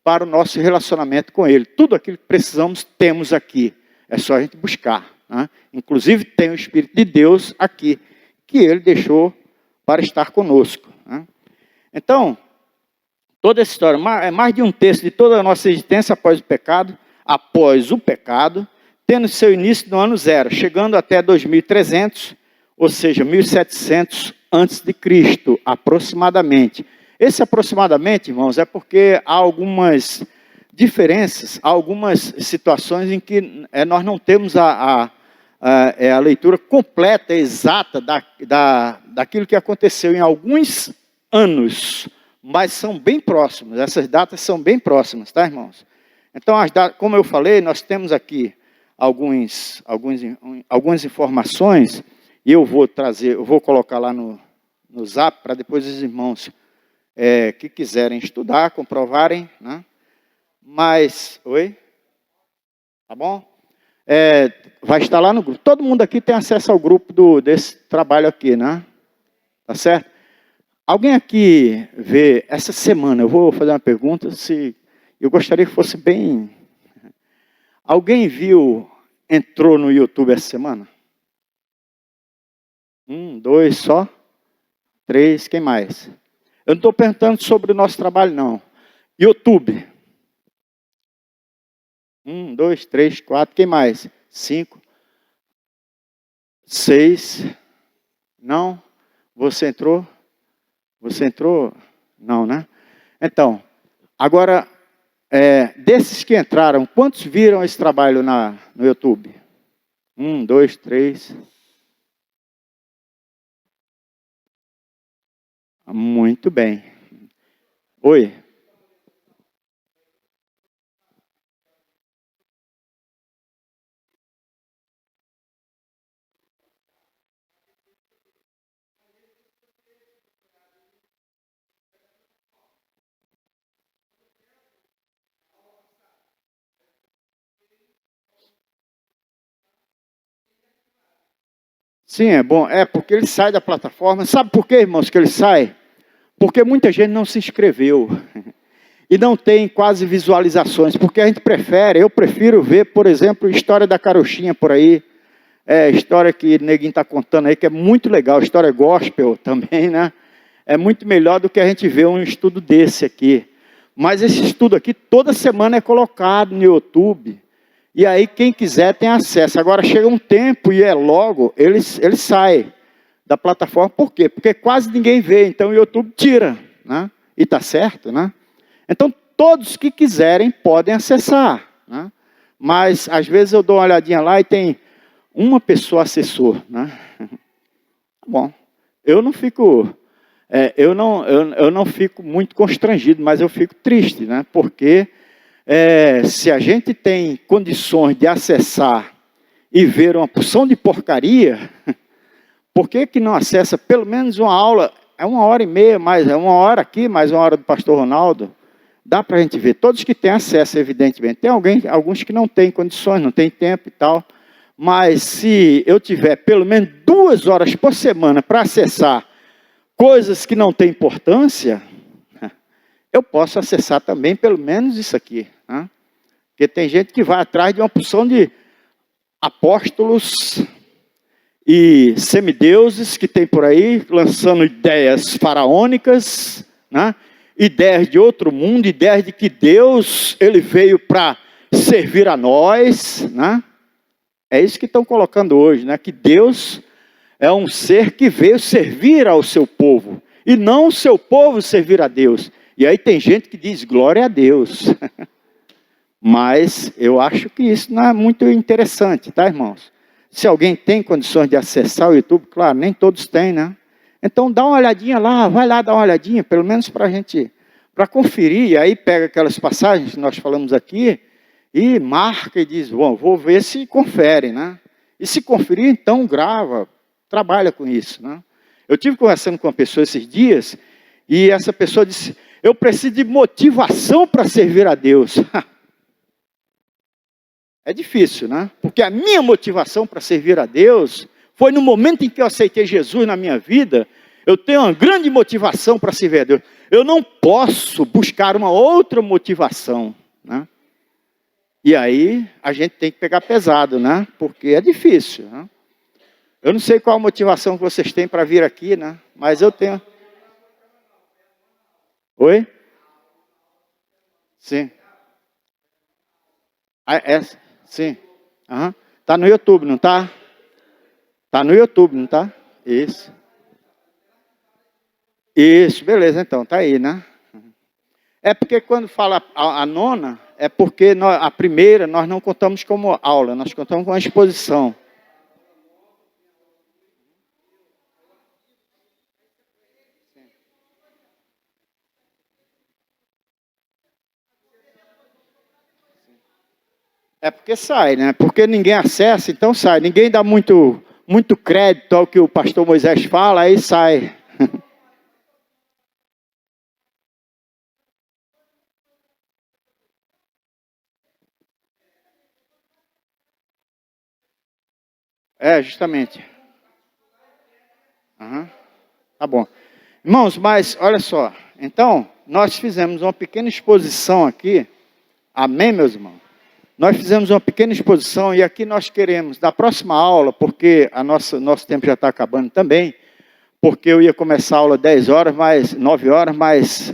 para o nosso relacionamento com Ele. Tudo aquilo que precisamos temos aqui. É só a gente buscar, né? Inclusive tem o Espírito de Deus aqui, que Ele deixou para estar conosco, né? Então, toda essa história, é mais de um terço de toda a nossa existência após o pecado, tendo seu início no ano zero, chegando até 2300, ou seja, 1700 antes de Cristo, aproximadamente. Esse aproximadamente, irmãos, é porque há algumas diferenças, há algumas situações em que nós não temos a leitura completa, exata daquilo que aconteceu em alguns anos, mas são bem próximas, essas datas são bem próximas, tá, irmãos? Então, como eu falei, nós temos aqui algumas informações, e eu vou colocar lá no Zap, para depois os irmãos que quiserem estudar, comprovarem, né? Mas, oi? Tá bom? Vai estar lá no grupo. Todo mundo aqui tem acesso ao grupo desse trabalho aqui, né? Tá certo? Alguém aqui vê, essa semana, eu vou fazer uma pergunta, eu gostaria que fosse bem... Alguém entrou no YouTube essa semana? 1, 2, só? 3, quem mais? Eu não estou perguntando sobre o nosso trabalho, não. YouTube. 1, 2, 3, 4, quem mais? 5, 6. Não? Você entrou? Você entrou? Não, né? Então, agora, desses que entraram, quantos viram esse trabalho no YouTube? 1, 2, 3. Muito bem. Oi. Sim, é bom. É porque ele sai da plataforma. Sabe por quê, irmãos, que ele sai? Porque muita gente não se inscreveu. E não tem quase visualizações. Porque a gente eu prefiro ver, por exemplo, história da carochinha por aí. História que Neguinho está contando aí, que é muito legal. História gospel também, né? É muito melhor do que a gente ver um estudo desse aqui. Mas esse estudo aqui, toda semana é colocado no YouTube. E aí, quem quiser tem acesso. Agora, chega um tempo e logo, ele sai da plataforma. Por quê? Porque quase ninguém vê. Então, o YouTube tira, né? E está certo, né? Então, todos que quiserem podem acessar, né? Mas, às vezes, eu dou uma olhadinha lá e tem uma pessoa assessor, né? Bom, eu não fico... eu não fico muito constrangido, mas eu fico triste, né? Porque... se a gente tem condições de acessar e ver uma porção de porcaria, por que não acessa pelo menos uma aula? É 1h30, mais é 1 hora aqui, mais 1 hora do pastor Ronaldo. Dá para a gente ver. Todos que têm acesso, evidentemente. Tem alguns que não têm condições, não têm tempo e tal. Mas se eu tiver pelo menos 2 horas por semana para acessar coisas que não têm importância, eu posso acessar também pelo menos isso aqui. Né? Porque tem gente que vai atrás de uma porção de apóstolos e semideuses que tem por aí, lançando ideias faraônicas, né? Ideias de outro mundo, ideias de que Deus ele veio para servir a nós. Né? É isso que estão colocando hoje, né? Que Deus é um ser que veio servir ao seu povo, e não o seu povo servir a Deus. E aí tem gente que diz glória a Deus. Mas eu acho que isso não é muito interessante, tá, irmãos? Se alguém tem condições de acessar o YouTube, claro, nem todos têm, né? Então dá uma olhadinha lá, vai lá dar uma olhadinha, pelo menos para a gente, para conferir. E aí pega aquelas passagens que nós falamos aqui e marca e diz, bom, vou ver se confere, né? E se conferir, então grava, trabalha com isso, né? Eu tive conversando com uma pessoa esses dias e essa pessoa disse, eu preciso de motivação para servir a Deus. É difícil, né? Porque a minha motivação para servir a Deus foi no momento em que eu aceitei Jesus na minha vida. Eu tenho uma grande motivação para servir a Deus. Eu não posso buscar uma outra motivação, né? E aí a gente tem que pegar pesado, né? Porque é difícil, né? Eu não sei qual a motivação que vocês têm para vir aqui, né? Mas eu tenho... Oi? Sim. Sim. Uhum. Tá no YouTube, não tá? Tá no YouTube, não tá? Isso. Isso, beleza, então, tá aí, né? É porque quando fala a nona, é porque a primeira nós não contamos como aula, nós contamos como exposição. É porque sai, né? Porque ninguém acessa, então sai. Ninguém dá muito crédito ao que o pastor Moisés fala, aí sai. Justamente. Uhum. Tá bom. Irmãos, mas olha só. Então, nós fizemos uma pequena exposição aqui. Amém, meus irmãos? Nós fizemos uma pequena exposição e aqui nós queremos, na próxima aula, porque nosso tempo já está acabando também, porque eu ia começar a aula 10 horas, 9 horas, mas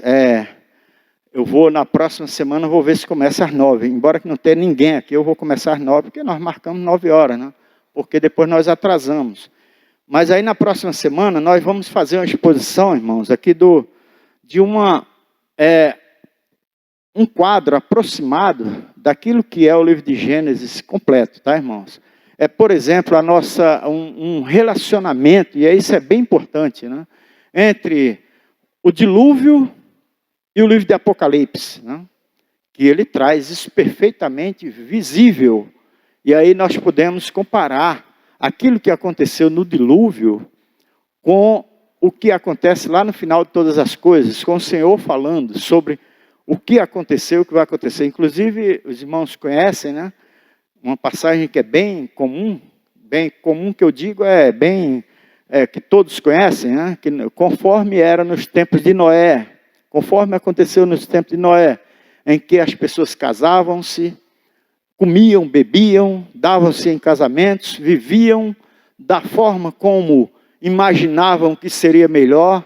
eu vou na próxima semana, vou ver se começa às 9. Embora que não tenha ninguém aqui, eu vou começar às 9, porque nós marcamos 9 horas, né? Porque depois nós atrasamos. Mas aí na próxima semana nós vamos fazer uma exposição, irmãos, aqui de um quadro aproximado daquilo que é o livro de Gênesis completo, tá, irmãos? Por exemplo, um relacionamento, e isso é bem importante, né? Entre o dilúvio e o livro de Apocalipse, né? Que ele traz isso perfeitamente visível. E aí nós podemos comparar aquilo que aconteceu no dilúvio com o que acontece lá no final de todas as coisas, com o Senhor falando sobre o que aconteceu, o que vai acontecer. Inclusive, os irmãos conhecem, né? Uma passagem que é bem comum, bem comum que eu digo que todos conhecem, né? Que conforme era nos tempos de Noé, conforme aconteceu nos tempos de Noé, em que as pessoas casavam-se, comiam, bebiam, davam-se em casamentos, viviam da forma como imaginavam que seria melhor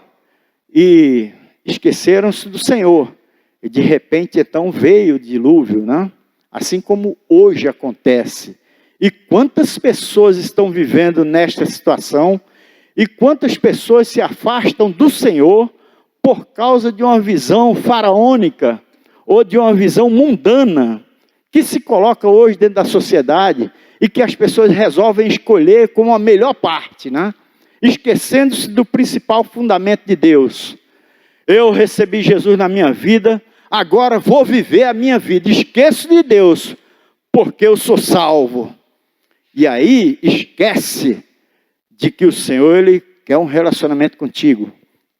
e esqueceram-se do Senhor. E de repente então veio o dilúvio, né? Assim como hoje acontece. E quantas pessoas estão vivendo nesta situação e quantas pessoas se afastam do Senhor por causa de uma visão faraônica ou de uma visão mundana que se coloca hoje dentro da sociedade e que as pessoas resolvem escolher como a melhor parte, né? Esquecendo-se do principal fundamento de Deus. Eu recebi Jesus na minha vida, agora vou viver a minha vida. Esqueço de Deus, porque eu sou salvo. E aí esquece de que o Senhor, Ele quer um relacionamento contigo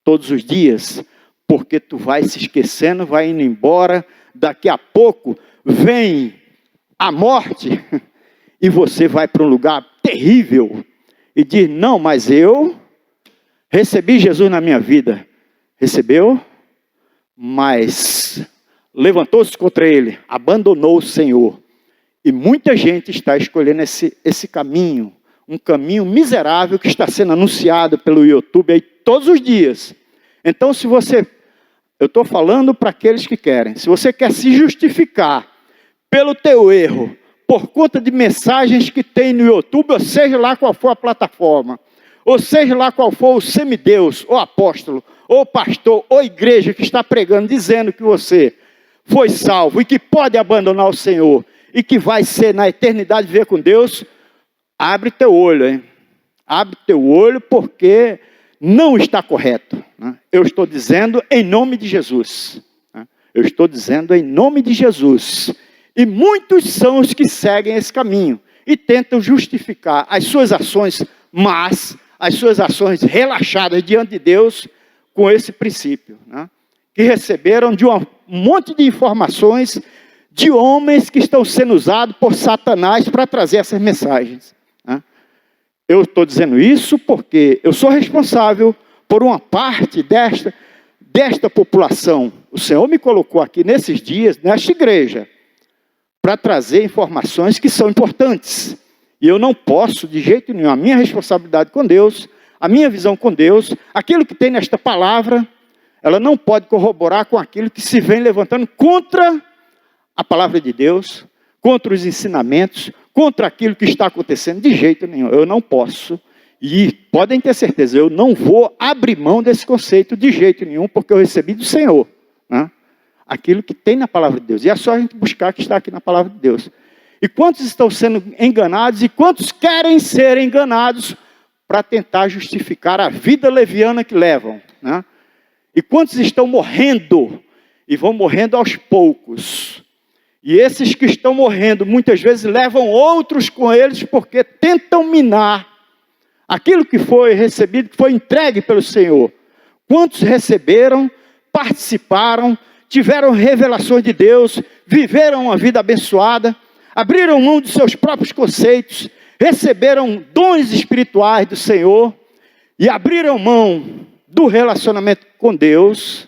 todos os dias, porque tu vai se esquecendo, vai indo embora, daqui a pouco vem a morte e você vai para um lugar terrível e diz, não, mas eu recebi Jesus na minha vida. Recebeu, mas levantou-se contra ele, abandonou o Senhor. E muita gente está escolhendo esse caminho, um caminho miserável que está sendo anunciado pelo YouTube aí todos os dias. Então, eu estou falando para aqueles que querem, se você quer se justificar pelo teu erro, por conta de mensagens que tem no YouTube, ou seja lá qual for a plataforma, ou seja lá qual for o semideus, ou apóstolo, ou pastor, ou igreja que está pregando, dizendo que você foi salvo e que pode abandonar o Senhor e que vai ser na eternidade viver com Deus, abre teu olho, hein? Abre teu olho porque não está correto, né? Eu estou dizendo em nome de Jesus, né? Eu estou dizendo em nome de Jesus. E muitos são os que seguem esse caminho e tentam justificar as suas ações, mas as suas ações relaxadas diante de Deus com esse princípio, né? Que receberam de um monte de informações de homens que estão sendo usados por Satanás para trazer essas mensagens, né? Eu estou dizendo isso porque eu sou responsável por uma parte desta população. O Senhor me colocou aqui nesses dias, nesta igreja, para trazer informações que são importantes. E eu não posso, de jeito nenhum, a minha responsabilidade com Deus, a minha visão com Deus, aquilo que tem nesta palavra, ela não pode corroborar com aquilo que se vem levantando contra a palavra de Deus, contra os ensinamentos, contra aquilo que está acontecendo, de jeito nenhum. Eu não posso, e podem ter certeza, eu não vou abrir mão desse conceito de jeito nenhum, porque eu recebi do Senhor, né? Aquilo que tem na palavra de Deus. E é só a gente buscar que está aqui na palavra de Deus. E quantos estão sendo enganados e quantos querem ser enganados para tentar justificar a vida leviana que levam, né? E quantos estão morrendo e vão morrendo aos poucos. E esses que estão morrendo muitas vezes levam outros com eles porque tentam minar aquilo que foi recebido, que foi entregue pelo Senhor. Quantos receberam, participaram, tiveram revelações de Deus, viveram uma vida abençoada, abriram mão dos seus próprios conceitos, receberam dons espirituais do Senhor e abriram mão do relacionamento com Deus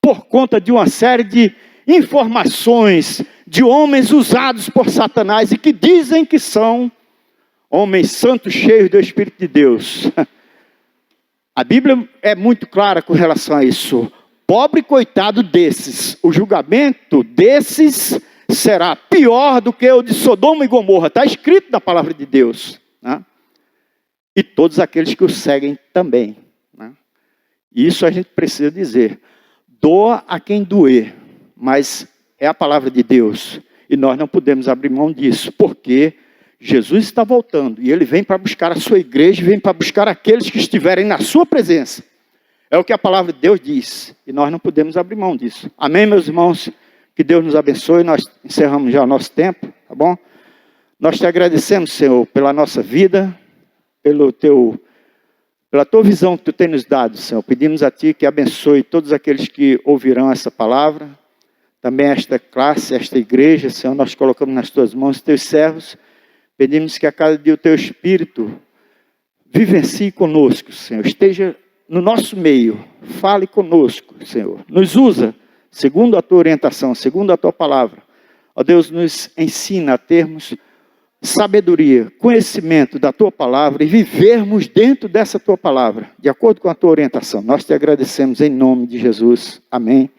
por conta de uma série de informações de homens usados por Satanás e que dizem que são homens santos cheios do Espírito de Deus. A Bíblia é muito clara com relação a isso. Pobre coitado desses, o julgamento desses será pior do que o de Sodoma e Gomorra. Está escrito na palavra de Deus, né? E todos aqueles que o seguem também, né? Isso a gente precisa dizer. Doa a quem doer, mas é a palavra de Deus. E nós não podemos abrir mão disso, porque Jesus está voltando. E Ele vem para buscar a sua igreja, vem para buscar aqueles que estiverem na sua presença. É o que a palavra de Deus diz. E nós não podemos abrir mão disso. Amém, meus irmãos? Que Deus nos abençoe. Nós encerramos já o nosso tempo, tá bom? Nós te agradecemos, Senhor, pela nossa vida, pela tua visão que tu tem nos dado, Senhor. Pedimos a Ti que abençoe todos aqueles que ouvirão essa palavra. Também esta classe, esta igreja, Senhor, nós colocamos nas Tuas mãos, Teus servos. Pedimos que a cada dia o Teu Espírito vivencie conosco, Senhor. Esteja no nosso meio. Fale conosco, Senhor. Nos usa segundo a Tua orientação, segundo a Tua palavra. Ó Deus, nos ensina a termos sabedoria, conhecimento da Tua palavra e vivermos dentro dessa Tua palavra, de acordo com a Tua orientação. Nós te agradecemos em nome de Jesus. Amém.